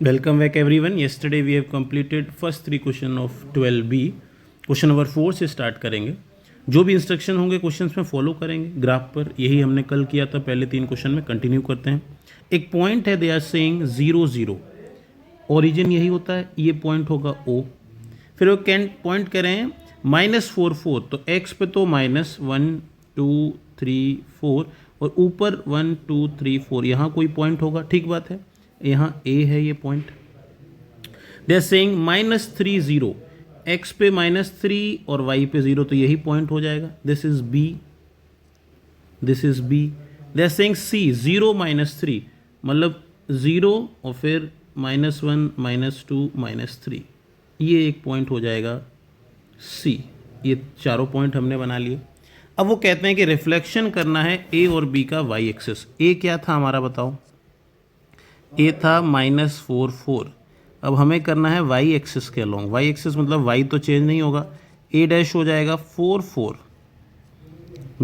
Welcome back everyone. Yesterday we have completed first three question of 12B. Question number 4 से start करेंगे. जो भी instruction होंगे questions में फॉलो करेंगे ग्राफ पर. यही हमने कल किया था. पहले 3 क्वेश्चन में कंटिन्यू करते हैं. एक पॉइंट है, दे आर सेइंग 0 0. ओरिजिन यही होता है, ये पॉइंट होगा O. फिर वो कैन पॉइंट करें -4 4, तो x पे तो -1 2 3 4 और ऊपर 1 2 3 4 यहाँ कोई पॉइंट होगा. ठीक बात है. यहाँ A है ये point. They are saying -3 0, x पे -3 और y पे 0, तो यही पॉइंट हो जाएगा. This is B, this is B. They are saying C 0 -3, मतलब 0 और फिर -1 -2 -3, ये एक पॉइंट हो जाएगा C. ये चारों पॉइंट हमने बना लिए. अब वो कहते हैं कि रिफ्लेक्शन करना है A और B का y एक्सिस. A क्या था हमारा बताओ? A था -4 4. अब हमें करना है y एक्सिस के अलोंग. y एक्सिस मतलब y तो चेंज नहीं होगा. A डैश हो जाएगा 4 4.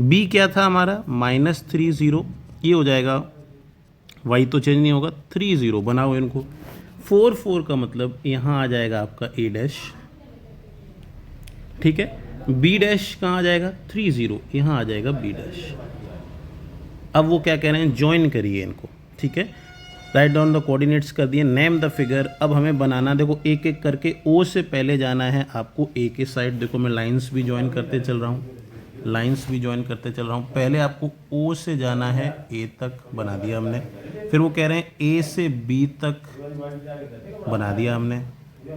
B क्या था हमारा? -3 0. ये हो जाएगा, y तो चेंज नहीं होगा, 3 0. बनाओ इनको. 4 4 का मतलब यहाँ आ जाएगा आपका A डैश. ठीक है. B डैश कहाँ आ जाएगा? 3 0. यहाँ आ जाएगा B डैश. अब वो क्या कह रहे हैं? ज्वाइन करिए इनको. ठीक है. राइट डाउन द कोऑर्डिनेट्स कर दिए. Name the figure. अब हमें बनाना, देखो एक एक करके O से पहले जाना है आपको A के साइड. देखो मैं लाइंस भी ज्वाइन करते चल रहा हूँ, लाइंस भी ज्वाइन करते चल रहा हूँ. पहले आपको O से जाना है A तक, बना दिया हमने. फिर वो कह रहे हैं A से B तक, बना दिया हमने.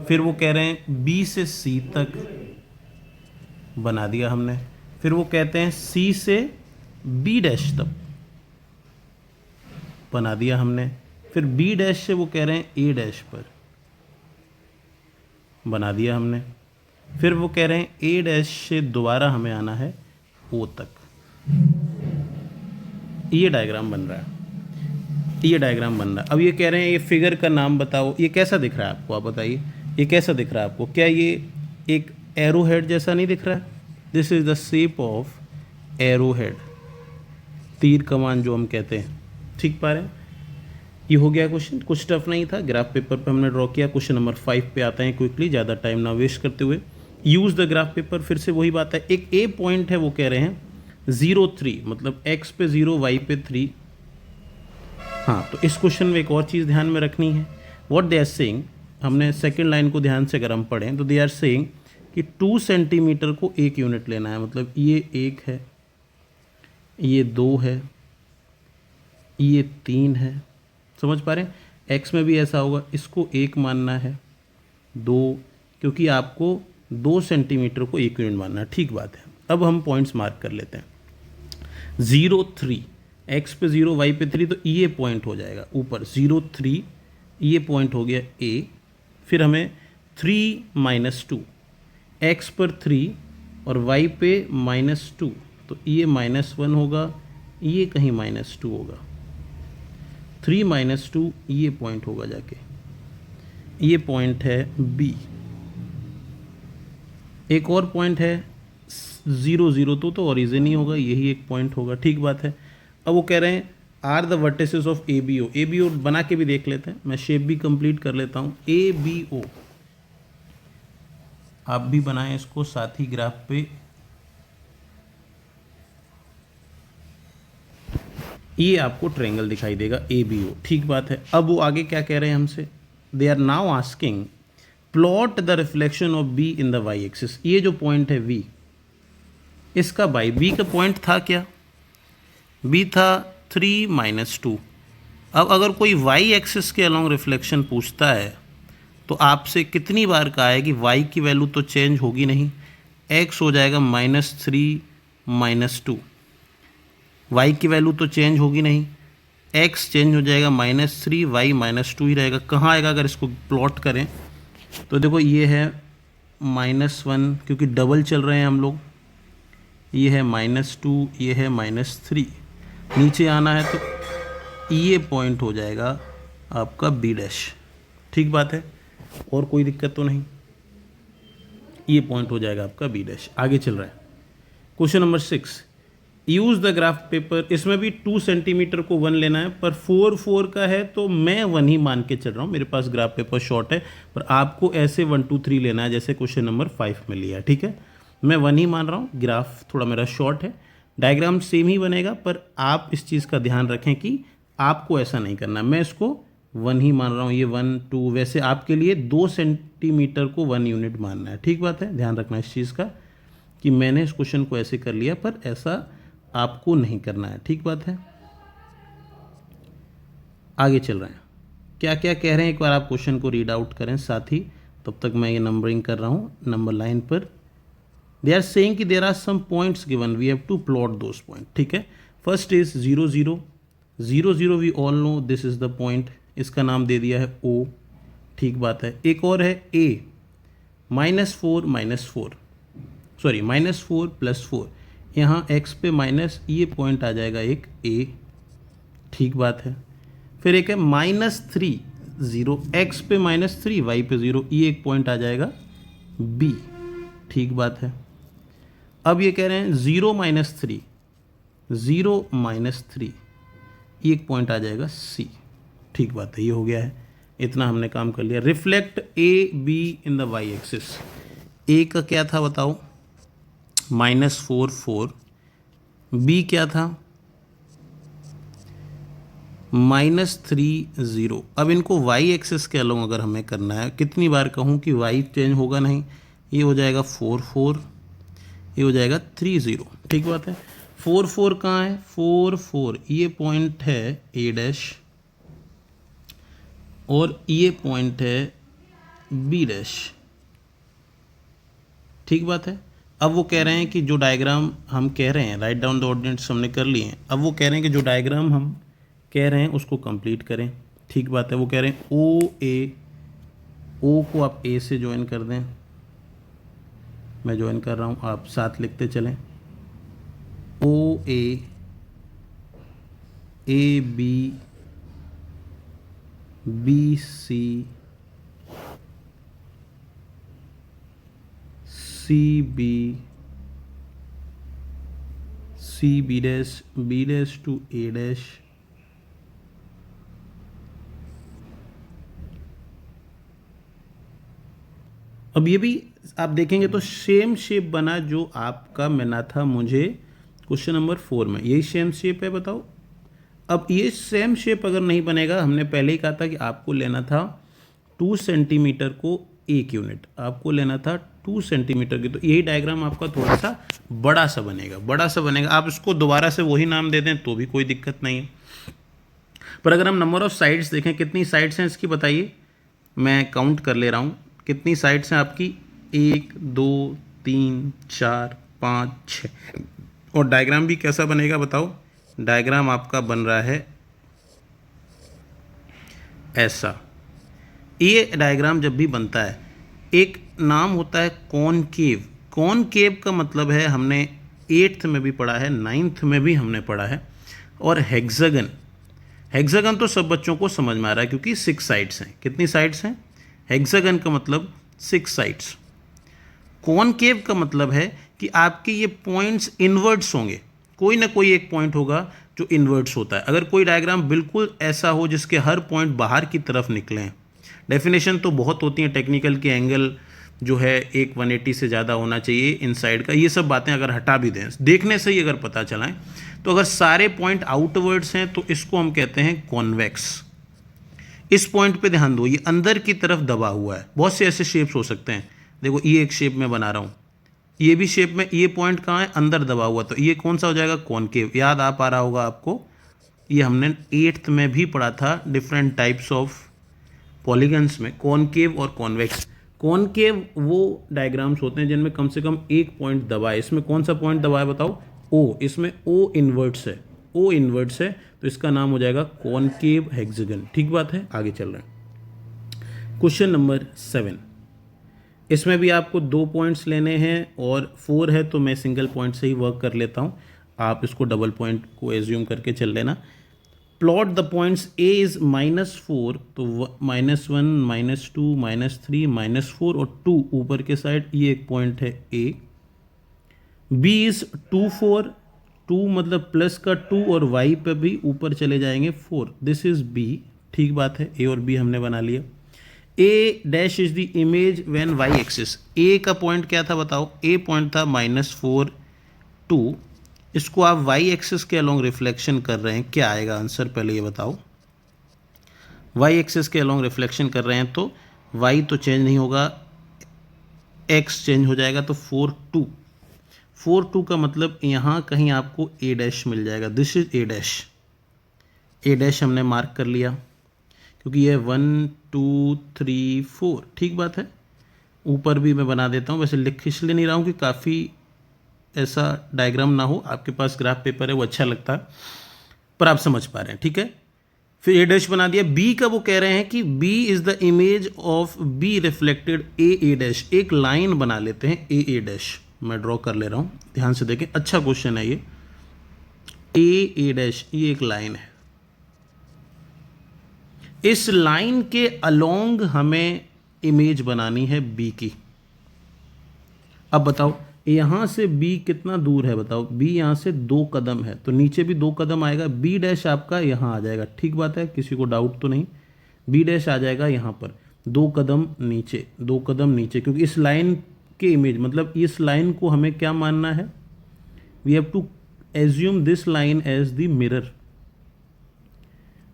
फिर वो कह रहे हैं B से C तक, बना दिया हमने. फिर वो कहते हैं C से B डैश तक, बना दिया हमने. फिर B डैश से वो कह रहे हैं A डैश पर, बना दिया हमने. फिर वो कह रहे हैं A डैश से दोबारा हमें आना है O तक. ये डायग्राम बन रहा है, ये डायग्राम बन रहा है. अब ये कह रहे हैं ये फिगर का नाम बताओ. ये कैसा दिख रहा है आपको? आप बताइए ये कैसा दिख रहा है आपको? क्या ये एक एरो हेड जैसा नहीं दिख रहा है? This is the shape of arrow head, तीर कमान जो हम कहते हैं. ठीक पा रहे हैं? ये हो गया क्वेश्चन. कुछ टफ नहीं था, ग्राफ पेपर पे हमने ड्रॉ किया. क्वेश्चन नंबर 5 पे आते हैं क्विकली, ज़्यादा टाइम ना वेस्ट करते हुए. Use the graph paper. फिर से वही बात है. एक A पॉइंट है, वो कह रहे हैं 0 3, मतलब x पे 0 y पे 3. हाँ, तो इस क्वेश्चन में एक और चीज़ ध्यान में रखनी है. व्हाट दे आर सेइंग, हमने सेकेंड लाइन को ध्यान से अगर हम पढ़ें तो दे आर सेइंग कि 2 सेंटीमीटर को 1 यूनिट लेना है. मतलब ये 1 है, ये 2 है, ये 3 है. समझ पा रहे हैं? एक्स में भी ऐसा होगा. इसको 1 मानना है, 2, क्योंकि आपको 2 सेंटीमीटर को 1 यूनिट मानना है. ठीक बात है. अब हम पॉइंट्स मार्क कर लेते हैं. 0 3, एक्स पे 0 वाई पे 3, तो ये पॉइंट हो जाएगा ऊपर. 0 3 ये पॉइंट हो गया A. फिर हमें 3 -2, एक्स पर 3 और वाई पे -2, तो ये -1 होगा, ये कहीं -2 होगा. 3 -2 ये पॉइंट होगा जाके. ये पॉइंट है B. एक और पॉइंट है 0 0, तो ओरिजिन ही होगा, यही एक पॉइंट होगा. ठीक बात है. अब वो कह रहे हैं are the vertices of ABO. ABO बना के भी देख लेते हैं. मैं शेप भी कंप्लीट कर लेता हूँ. ABO आप भी बनाएं इसको साथ ही ग्राफ पे. ये आपको ट्रायंगल दिखाई देगा ABO. ठीक बात है. अब वो आगे क्या कह रहे हैं हमसे? They are now asking plot the reflection of B in the y axis. ये जो पॉइंट है V, इसका बाई B का पॉइंट था क्या? B था 3 -2. अब अगर कोई y एक्सिस के अलोंग रिफ्लेक्शन पूछता है तो आपसे कितनी बार कहा है कि y की वैल्यू तो चेंज होगी नहीं, x हो जाएगा -3 -2. y की वैल्यू तो चेंज होगी नहीं, x चेंज हो जाएगा -3, y -2 ही रहेगा. कहाँ आएगा अगर इसको प्लॉट करें? तो देखो ये है -1, क्योंकि डबल चल रहे हैं हम लोग. ये है -2, ये है -3. नीचे आना है तो ये पॉइंट हो जाएगा आपका B डैश. ठीक बात है. और कोई दिक्कत तो नहीं. ये पॉइंट हो जाएगा आपका B डैश. आगे चल रहा है question number 6. Use the graph paper, इसमें भी 2 सेंटीमीटर को 1 लेना है, पर 4 का है तो मैं 1 ही मान के चल रहा हूँ, मेरे पास ग्राफ पेपर शॉर्ट है, पर आपको ऐसे 1 2 3 लेना है जैसे क्वेश्चन नंबर 5 में लिया, ठीक है। मैं 1 ही मान रहा हूँ, ग्राफ थोड़ा मेरा शॉर्ट है, डायग्राम सेम ही बनेगा, पर आप इस चीज़ का ध्यान रखें कि आपको ऐसा नहीं करना। मैं इसको 1 ही मान रहा हूँ, ये 1 2, वैसे आपके लिए 2 सेंटीमीटर को 1 यूनिट मानना है, ठीक बात है। ध्यान रखना इस चीज़ का कि मैंने इस क्वेश्चन को ऐसे कर लिया, पर ऐसा आपको नहीं करना है, ठीक बात है। आगे चल रहे हैं, क्या क्या कह रहे हैं एक बार आप क्वेश्चन को रीड आउट करें साथ ही, तब तक मैं ये नंबरिंग कर रहा हूँ नंबर लाइन पर। दे आर सेइंग कि there are some points given, we have to plot those point, ठीक है। First is 0 0 0 0, we all know this is the point, इसका नाम दे दिया है O, ठीक बात है। एक और है A -4 सॉरी -4 +4, यहाँ x पे माइनस, ये पॉइंट आ जाएगा एक A, ठीक बात है। फिर एक है -3 0, x पे -3 y पे 0, ये एक पॉइंट आ जाएगा B, ठीक बात है। अब ये कह रहे हैं 0 -3 ये एक पॉइंट आ जाएगा C, ठीक बात है। ये हो गया है, इतना हमने काम कर लिया। Reflect A B in the y axis, A का क्या था बताओ, -4 B क्या था, -3 0। अब इनको y एक्सिस के अलॉन्ग अगर हमें करना है, कितनी बार कहूँ कि y चेंज होगा नहीं, ये हो जाएगा 4 ये हो जाएगा 3 0, ठीक बात है। 4 कहाँ है, 4 ये पॉइंट है A' और ये पॉइंट है B', ठीक बात है। अब वो कह रहे हैं कि जो डायग्राम हम कह रहे हैं, राइट डाउन द ऑर्डिनेट्स हमने कर लिए हैं, अब वो कह रहे हैं कि जो डायग्राम हम कह रहे हैं उसको कंप्लीट करें, ठीक बात है। वो कह रहे हैं O को आप A से ज्वाइन कर दें, मैं ज्वाइन कर रहा हूँ, आप साथ लिखते चलें। OA AB BC CB CB' B' to A', अब ये भी आप देखेंगे तो सेम शेप बना जो आपका मिला था मुझे क्वेश्चन नंबर 4 में, यही सेम शेप है, बताओ। अब ये सेम शेप अगर नहीं बनेगा, हमने पहले ही कहा था कि आपको लेना था 2 सेंटीमीटर को 1 यूनिट, आपको लेना था 2 सेंटीमीटर की, तो यही डायग्राम आपका थोड़ा सा बड़ा सा बनेगा। आप इसको दोबारा से वही नाम दे दें तो भी कोई दिक्कत नहीं है। पर अगर हम नंबर ऑफ साइड्स देखें, कितनी साइड्स हैं इसकी बताइए, मैं काउंट कर ले रहा हूँ, कितनी साइड्स हैं आपकी, 1 2 3 4 5 6, और डायग्राम भी कैसा बनेगा बताओ। डायग्राम आपका बन रहा है ऐसा। ये डायग्राम जब भी बनता है, एक नाम होता है कॉनकेव। कॉनकेव का मतलब है, हमने 8th में भी पढ़ा है, 9th में भी हमने पढ़ा है। और हेक्सागन, हेक्सागन तो सब बच्चों को समझ में आ रहा है क्योंकि 6 साइड्स हैं। कितनी साइड्स हैं, हेक्सागन का मतलब 6 साइड्स। कॉनकेव का मतलब है कि आपके ये पॉइंट्स इनवर्ट्स होंगे, कोई ना कोई एक पॉइंट होगा जो इन्वर्ट्स होता है। अगर कोई डायग्राम बिल्कुल ऐसा हो जिसके हर पॉइंट बाहर की तरफ निकलें, डेफिनेशन तो बहुत होती हैं टेक्निकल की, एंगल जो है एक 180 से ज़्यादा होना चाहिए इनसाइड का, ये सब बातें अगर हटा भी दें, देखने से ही अगर पता चलाएं, तो अगर सारे पॉइंट आउटवर्ड्स हैं तो इसको हम कहते हैं कॉन्वेक्स। इस पॉइंट पे ध्यान दो, ये अंदर की तरफ दबा हुआ है। बहुत से ऐसे शेप्स हो सकते हैं, देखो ये एक शेप में बना रहा हूँ, ये भी शेप में, ये पॉइंट कहाँ है, अंदर दबा हुआ, तो ये कौन सा हो जाएगा, कॉनकेव। याद आ पा रहा होगा आपको, ये हमने 8th में भी पढ़ा था, डिफरेंट टाइप्स ऑफ पॉलीगन्स में, कॉनकेव और कॉन्वेक्स। कॉनकेव वो डायग्राम्स होते हैं जिनमें कम से कम एक पॉइंट दबा है। इसमें कौन सा पॉइंट दबा है बताओ, O, इसमें O इन्वर्ट्स है, O इन्वर्ट्स है, तो इसका नाम हो जाएगा कॉनकेव हेक्सागन, ठीक बात है। आगे चल रहे हैं, क्वेश्चन नंबर 7, इसमें भी आपको 2 पॉइंट्स लेने हैं और 4 है तो मैं सिंगल पॉइंट से ही वर्क कर लेता हूँ, आप इसको डबल पॉइंट को एज्यूम करके चल लेना। Plot the points, A is -4, तो -1 -2 -3 -4 और 2 ऊपर के साइड, ये एक पॉइंट है A। B इज़ 2 4 2 मतलब प्लस का 2 और y पे भी ऊपर चले जाएंगे 4, दिस इज b। ठीक बात है, a और b हमने बना लिया। a dash is the image when y axis, a का पॉइंट क्या था बताओ, a पॉइंट था -4 2, इसको आप y एक्सिस के अलोंग रिफ्लेक्शन कर रहे हैं, क्या आएगा आंसर पहले ये बताओ। y एक्सिस के अलोंग रिफ्लेक्शन कर रहे हैं तो y तो चेंज नहीं होगा, x चेंज हो जाएगा, तो 4 2 का मतलब यहाँ कहीं आपको a डैश मिल जाएगा, दिस इज a डैश हमने मार्क कर लिया क्योंकि ये 1 2 3 4, ठीक बात है। ऊपर भी मैं बना देता हूँ, वैसे लिख इसलिए नहीं रहा हूँ कि काफ़ी ऐसा डायग्राम ना हो, आपके पास ग्राफ पेपर है वो अच्छा लगता है, पर आप समझ पा रहे हैं, ठीक है। फिर a डैश बना दिया। b का वो कह रहे हैं कि b is the image of b reflected a dash, एक लाइन बना लेते हैं a डैश, मैं ड्रॉ कर ले रहा हूँ, ध्यान से देखें, अच्छा क्वेश्चन है ये। a डैश ये एक लाइन है, इस लाइन के अलोंग हमें इमेज बनानी है b की। अब बताओ यहाँ से b कितना दूर है बताओ, b यहाँ से 2 कदम है, तो नीचे भी 2 कदम आएगा, b डैश आपका यहाँ आ जाएगा, ठीक बात है, किसी को डाउट तो नहीं। b डैश आ जाएगा यहाँ पर 2 कदम नीचे, 2 कदम नीचे, क्योंकि इस लाइन के इमेज मतलब इस लाइन को हमें क्या मानना है, we have to assume this line as the mirror.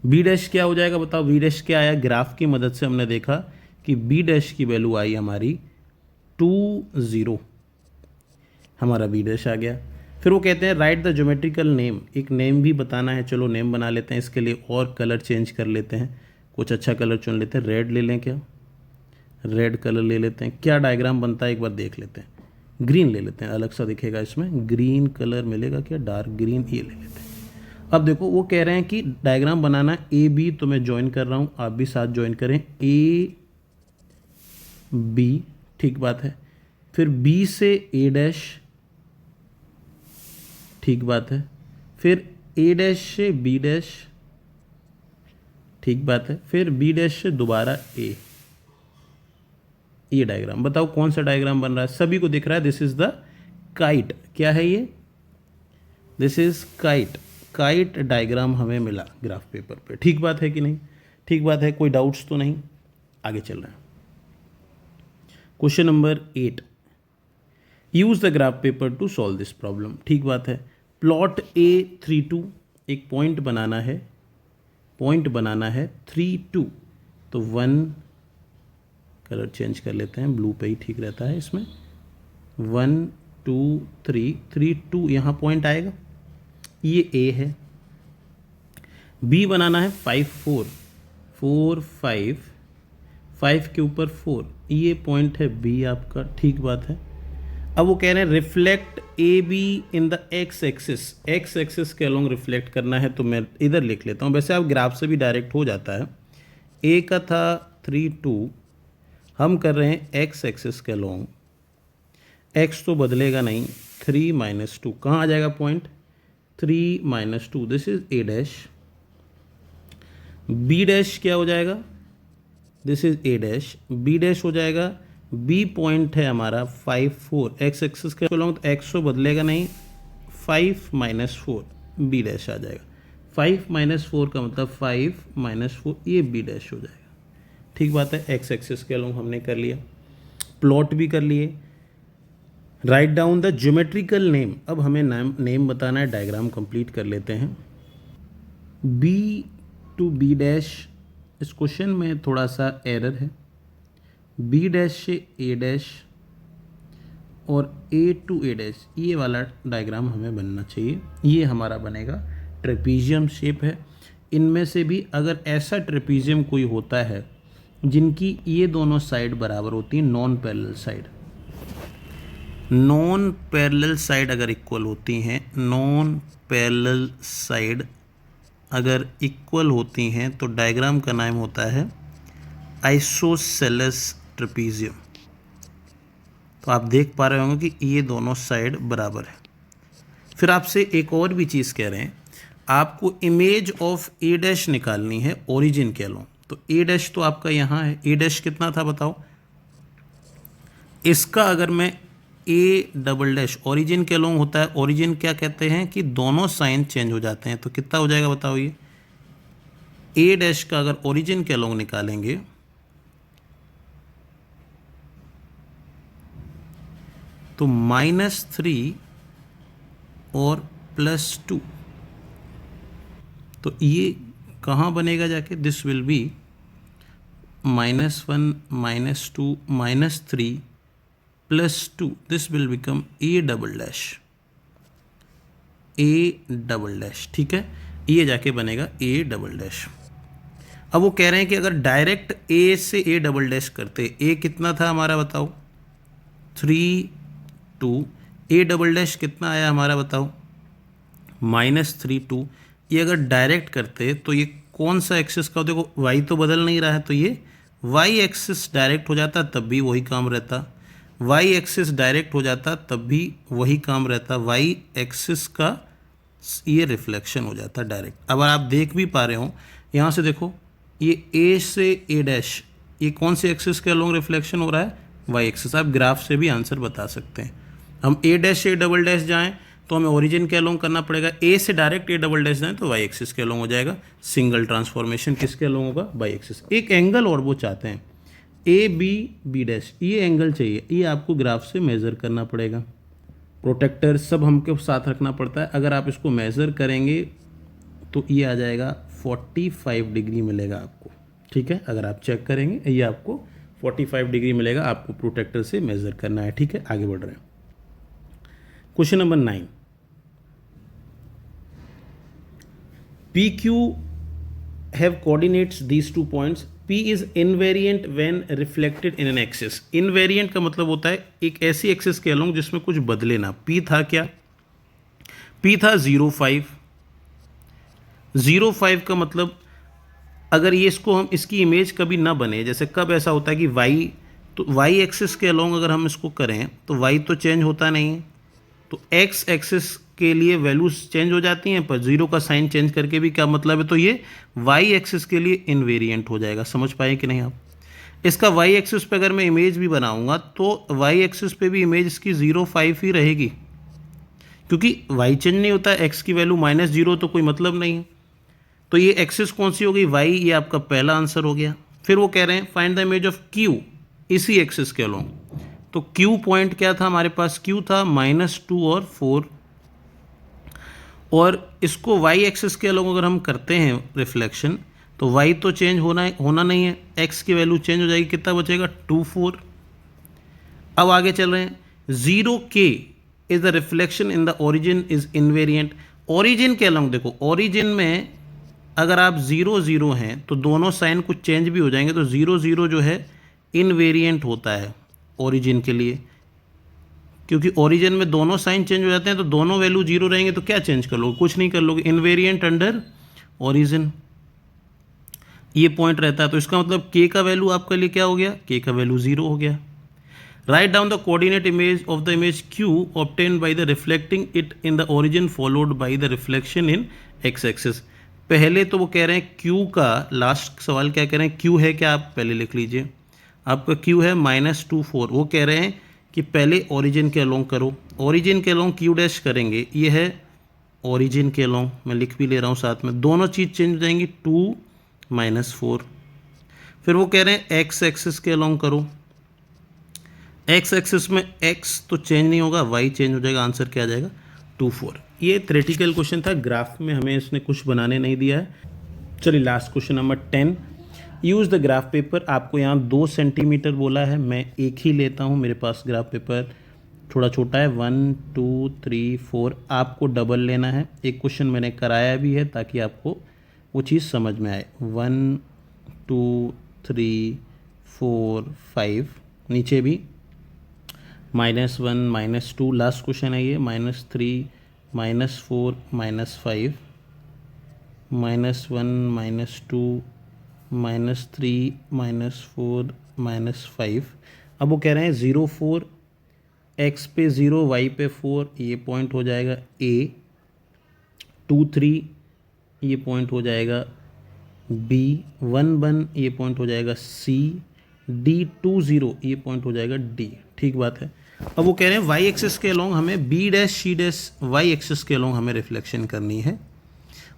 b dash क्या हो जाएगा बताओ, b डैश क्या आया, ग्राफ की मदद से हमने देखा कि b डैश की वैल्यू आई हमारी 2 0, हमारा b डैश आ गया। फिर वो कहते हैं राइट द ज्योमेट्रिकल नेम, एक नेम भी बताना है, चलो नेम बना लेते हैं, इसके लिए और कलर चेंज कर लेते हैं, कुछ अच्छा कलर चुन लेते हैं, रेड ले लें क्या, रेड कलर ले लेते हैं, क्या डायग्राम बनता है एक बार देख लेते हैं, ग्रीन ले लेते हैं, अलग सा दिखेगा इसमें, ग्रीन कलर मिलेगा क्या, डार्क ग्रीन, ये ले लेते हैं। अब देखो वो कह रहे हैं कि डायग्राम बनाना ए बी, तो मैं ज्वाइन कर रहा हूँ, आप भी साथ ज्वाइन करें, ए बी, ठीक बात है। फिर बी से ए डैश, ठीक बात है। फिर ए डैश से बी डैश, ठीक बात है। फिर बी डैश से दोबारा ए, ये डायग्राम बताओ कौन सा डायग्राम बन रहा है, सभी को दिख रहा है, दिस इज द काइट, क्या है ये, दिस इज काइट डायग्राम हमें मिला ग्राफ पेपर पे, ठीक बात है कि नहीं, ठीक बात है, कोई डाउट्स तो नहीं, आगे चल रहा है। Question number 8, use the graph paper two solve this problem, ठीक बात है। प्लॉट A32, एक पॉइंट बनाना है, 3 2, तो 1 कलर चेंज कर लेते हैं, ब्लू पे ही ठीक रहता है इसमें, 1 2 3 3 2, यहाँ पॉइंट आएगा, ये A है। B बनाना है 5 4 4 5 5 के ऊपर 4, ये पॉइंट है B आपका, ठीक बात है। अब वो कह रहे हैं reflect A be in the x axis के अलोंग रिफ्लेक्ट करना है, तो मैं इधर लिख लेता हूँ, वैसे आप ग्राफ से भी डायरेक्ट हो जाता है। ए का था 3 2, हम कर रहे हैं एक्स एक्सिस के अलोंग, एक्स तो बदलेगा नहीं, 3 -2, कहाँ आ जाएगा point, 3 -2, this is A dash. B dash क्या हो जाएगा, this is A dash, B dash हो जाएगा, बी पॉइंट है हमारा 5 4, एक्स एक्सिस के अलोंग, तो एक्स तो बदलेगा नहीं, 5 -4, बी डैश आ जाएगा, 5 -4 का मतलब 5 -4, ये बी डैश हो जाएगा, ठीक बात है। एक्स एक्सिस के अलोंग हमने कर लिया, प्लॉट भी कर लिए। Right down the geometrical name, अब हमें नेम बताना है, डायग्राम कंप्लीट कर लेते हैं। बी टू बी डैश, इस क्वेश्चन में थोड़ा सा एरर है, बी डैश से ए डैश और ए टू ए डैश, ये वाला डायग्राम हमें बनना चाहिए, ये हमारा बनेगा, ट्रेपीजियम शेप है। इनमें से भी अगर ऐसा ट्रेपीजियम कोई होता है जिनकी ये दोनों साइड बराबर होती हैं, नॉन पैरेलल साइड अगर इक्वल होती हैं, नॉन पैरेलल साइड अगर इक्वल होती हैं, तो डायग्राम का नाम होता है आइसोसेलेस ट्रेपीजियम। तो आप देख पा रहे होंगे कि ये दोनों साइड बराबर है। फिर आपसे एक और भी चीज़ कह रहे हैं, आपको इमेज ऑफ ए डैश निकालनी है ओरिजिन के अलोंग, तो ए डैश तो आपका यहाँ है, ए डैश कितना था बताओ, इसका अगर मैं ए डबल डैश ओरिजिन के अलोंग होता है। ओरिजिन क्या कहते हैं कि दोनों साइन चेंज हो जाते हैं। तो कितना हो जाएगा बताओ, ये ए डैश का अगर ओरिजिन के अलोंग निकालेंगे तो -3 और +2, तो ये कहाँ बनेगा जाके, this will be -1 -2 -3 +2, this will become A double dash, A double dash. ठीक है, ये जाके बनेगा ए डबल डैश। अब वो कह रहे हैं कि अगर डायरेक्ट ए से ए डबल डैश करते, ए कितना था हमारा बताओ 3 2, ए डबल डैश कितना आया हमारा बताओ -3 2। ये अगर डायरेक्ट करते तो ये कौन सा एक्सिस का, देखो वाई तो बदल नहीं रहा है, तो ये वाई एक्सिस डायरेक्ट हो जाता तब भी वही काम रहता, वाई एक्सिस डायरेक्ट हो जाता तब भी वही काम रहता, वाई एक्सिस का ये रिफ्लेक्शन हो जाता डायरेक्ट। अब आप देख भी पा रहे हो यहाँ से, देखो ये ए से ए डैश, ये कौन से एक्सिस के अलोंग रिफ्लेक्शन हो रहा है, वाई एक्सिस। आप ग्राफ से भी आंसर बता सकते हैं। हम ए डैश से ए डबल डैश जाएँ तो हमें ओरिजिन के अलोंग करना पड़ेगा, ए से डायरेक्ट ए डबल डैश जाए तो वाई एक्सिस के अलोंग हो जाएगा। सिंगल ट्रांसफॉर्मेशन किसके अलोंग होगा, वाई एक्सिस। एक एंगल और वो चाहते हैं ए बी बी डैश, ये एंगल चाहिए, ये आपको ग्राफ से मेज़र करना पड़ेगा। प्रोटेक्टर सब हमको साथ रखना पड़ता है। अगर आप इसको मेज़र करेंगे तो ये आ जाएगा 45 डिग्री मिलेगा आपको। ठीक है, अगर आप चेक करेंगे ये आपको 45 डिग्री मिलेगा, आपको प्रोटेक्टर से मेज़र करना है। ठीक है, आगे बढ़ रहे हैं। Question number 9, PQ have coordinates these 2 points. P is invariant when reflected in an axis. Invariant का मतलब होता है एक ऐसी एक्सिस के अलोंग जिसमें कुछ बदले ना। P था क्या, P था 0 5 का मतलब अगर ये इसको हम इसकी इमेज कभी ना बने, जैसे कब ऐसा होता है कि y, तो y एक्सिस के अलोंग अगर हम इसको करें तो y तो चेंज होता नहीं है, तो x एक्सिस के लिए वैल्यूज चेंज हो जाती हैं, पर जीरो का साइन चेंज करके भी क्या मतलब है, तो ये y एक्सिस के लिए इनवेरिएंट हो जाएगा। समझ पाए कि नहीं आप? इसका y एक्सिस पे अगर मैं इमेज भी बनाऊंगा तो y एक्सिस पे भी इमेज इसकी 0 5 ही रहेगी, क्योंकि y चेंज नहीं होता है, x की वैल्यू -0 तो कोई मतलब नहीं है। तो ये एक्सिस कौन सी हो गई, y, ये आपका पहला आंसर हो गया। फिर वो कह रहे हैं find the image of q इसी एक्सिस के अलोंग, तो q पॉइंट क्या था हमारे पास, q था -2 और 4, और इसको y एक्सिस के अलोंग अगर हम करते हैं रिफ्लेक्शन तो y तो चेंज होना नहीं है, x की वैल्यू चेंज हो जाएगी, कितना बचेगा 2 4। अब आगे चल रहे हैं, 0k is the reflection in the origin is invariant. Origin के अलोंग देखो, ओरिजिन में अगर आप 0 0 हैं तो दोनों साइन कुछ चेंज भी हो जाएंगे, तो 0 0 जो है इनवेरिएंट होता है ओरिजिन के लिए, क्योंकि ओरिजिन में दोनों साइन चेंज हो जाते हैं, तो दोनों वैल्यू 0 रहेंगे तो क्या चेंज कर लोगे, कुछ नहीं कर लोगे, इनवेरिएंट अंडर ओरिजिन ये पॉइंट रहता है। तो इसका मतलब k का वैल्यू आपके लिए क्या हो गया, k का वैल्यू 0 हो गया। Right down the coordinate image of the image q obtain by the reflecting it in the origin followed by the reflection in x axis. पहले तो वो कह रहे हैं q का, लास्ट सवाल क्या कह रहे हैं, q है क्या, आप पहले लिख लीजिए, आपका q है -2 4। वो कह रहे हैं कि पहले ओरिजिन के अलोंग करो, ओरिजिन के अलोंग q डैश करेंगे, ये है ओरिजिन के अलोंग, मैं लिख भी ले रहा हूँ साथ में, दोनों चीज़ चेंज हो जाएंगी 2 -4। फिर वो कह रहे हैं x एक्सिस के अलोंग करो, x एक्सिस में x तो चेंज नहीं होगा, y चेंज हो जाएगा, आंसर क्या आ जाएगा 2 4। ये थ्योरेटिकल क्वेश्चन था, ग्राफ में हमें इसने कुछ बनाने नहीं दिया है। चलिए last question number 10, use the graph paper. आपको यहाँ 2 सेंटीमीटर बोला है, मैं एक ही लेता हूँ, मेरे पास ग्राफ पेपर थोड़ा छोटा है, 1 2 3 4, आपको डबल लेना है। एक क्वेश्चन मैंने कराया भी है ताकि आपको वो चीज़ समझ में आए। 1 2 3 4 5, नीचे भी -1 -2, लास्ट क्वेश्चन है ये, -3 -4 -5, -1 -2 -3 -4 -5। अब वो कह रहे हैं 0 4, x पे 0 y पे 4, ये पॉइंट हो जाएगा A, 2 3 ये पॉइंट हो जाएगा B, 1 1 ये पॉइंट हो जाएगा C, D 2 0 ये पॉइंट हो जाएगा D। ठीक बात है। अब वो कह रहे हैं वाई एक्सिस के अलोंग हमें B dash C dash Y axis के अलोंग हमें रिफ्लेक्शन करनी है,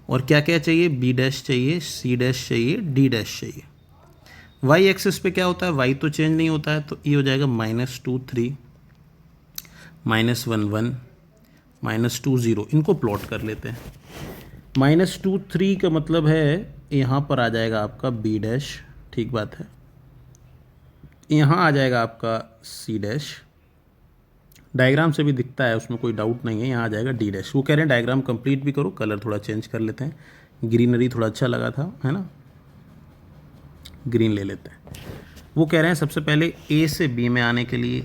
और क्या क्या चाहिए, बी डैश चाहिए, सी डैश चाहिए, डी डैश चाहिए। वाई एक्सिस पे क्या होता है, वाई तो चेंज नहीं होता है, तो ये हो जाएगा -2 3 -1 1 -2 0। इनको प्लॉट कर लेते हैं। -2 3 का मतलब है यहाँ पर आ जाएगा आपका बी डैश, ठीक बात है, यहाँ आ जाएगा आपका सी डैश, डायग्राम से भी दिखता है, उसमें कोई डाउट नहीं है, यहाँ आ जाएगा डी डैश। वो कह रहे हैं डायग्राम कंप्लीट भी करो, कलर थोड़ा चेंज कर लेते हैं, ग्रीनरी थोड़ा अच्छा लगा था, है ना, ग्रीन ले लेते हैं। वो कह रहे हैं सबसे पहले ए से बी में आने के लिए,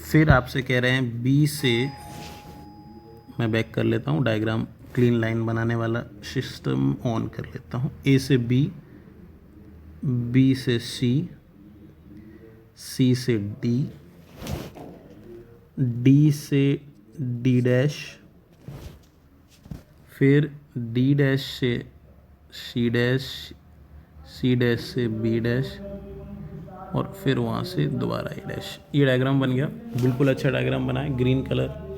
फिर आपसे कह रहे हैं बी से, मैं बैक कर लेता हूँ, डायग्राम क्लीन लाइन बनाने वाला सिस्टम ऑन कर लेता हूँ। ए से बी, बी से सी, सी से डी, डी से डी डैश, फिर डी डैश से सी डैश, सी डैश से बी डैश, और फिर वहाँ से दोबारा ए डैश। ये डायग्राम बन गया, बिल्कुल अच्छा डायग्राम बना है, ग्रीन कलर।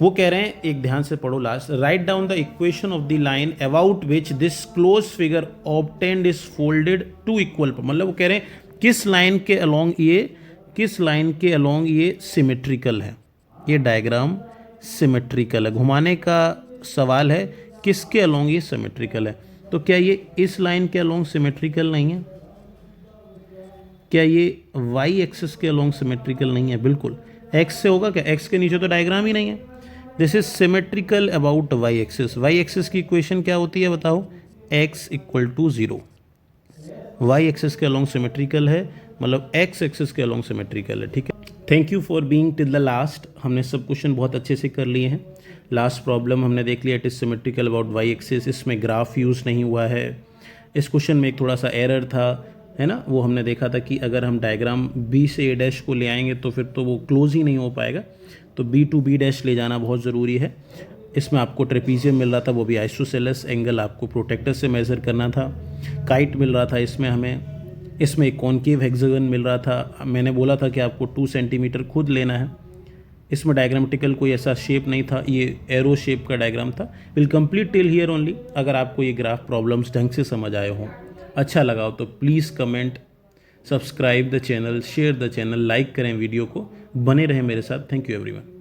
वो कह रहे हैं एक ध्यान से पढ़ो last, right down the equation of the line about which this close figure obtained is folded to equal, मतलब वो कह रहे हैं किस लाइन के अलोंग ये, किस लाइन के अलोंग ये सिमेट्रिकल है, ये डायग्राम सिमेट्रिकल है। घुमाने का सवाल है किसके अलोंग ये सिमेट्रिकल है, तो क्या ये इस लाइन के अलोंग सिमेट्रिकल नहीं है, क्या ये वाई एक्सिस के अलोंग सिमेट्रिकल नहीं है, बिल्कुल एक्स से होगा क्या, एक्स के नीचे तो डायग्राम ही नहीं है। This is symmetrical about Y axis. Y axis की इक्वेशन क्या होती है बताओ, x = 0। वाई एक्सिस के अलोंग सिमेट्रिकल है, मतलब एक्स एक्सिस के अलोंग सिमेट्रिकल है, ठीक है। Thank you for being till the last. हमने सब क्वेश्चन बहुत अच्छे से कर लिए हैं। लास्ट प्रॉब्लम हमने देख लिया, it is symmetrical about Y axis, इसमें ग्राफ यूज़ नहीं हुआ है। इस क्वेश्चन में एक थोड़ा सा एरर था, है ना, वो हमने देखा था कि अगर हम डायग्राम बी से ए डैश को ले आएंगे तो फिर तो वो क्लोज ही नहीं हो पाएगा, तो बी टू बी डैश ले जाना बहुत ज़रूरी है। इसमें आपको ट्रेपीजियम मिल रहा था, वो भी आइसोसेलेस, एंगल आपको प्रोटेक्टर से मेज़र करना था। काइट मिल रहा था इसमें हमें, इसमें एक कॉन्केव हेक्सागन मिल रहा था। मैंने बोला था कि आपको 2 सेंटीमीटर खुद लेना है। इसमें डायग्रामेटिकल कोई ऐसा शेप नहीं था, ये एरो शेप का डायग्राम था। Will complete till here only. अगर आपको ये ग्राफ प्रॉब्लम्स ढंग से समझ आए हों, अच्छा लगा हो, तो please comment, subscribe the channel, share the channel, like करें वीडियो को, बने रहें मेरे साथ। Thank you everyone.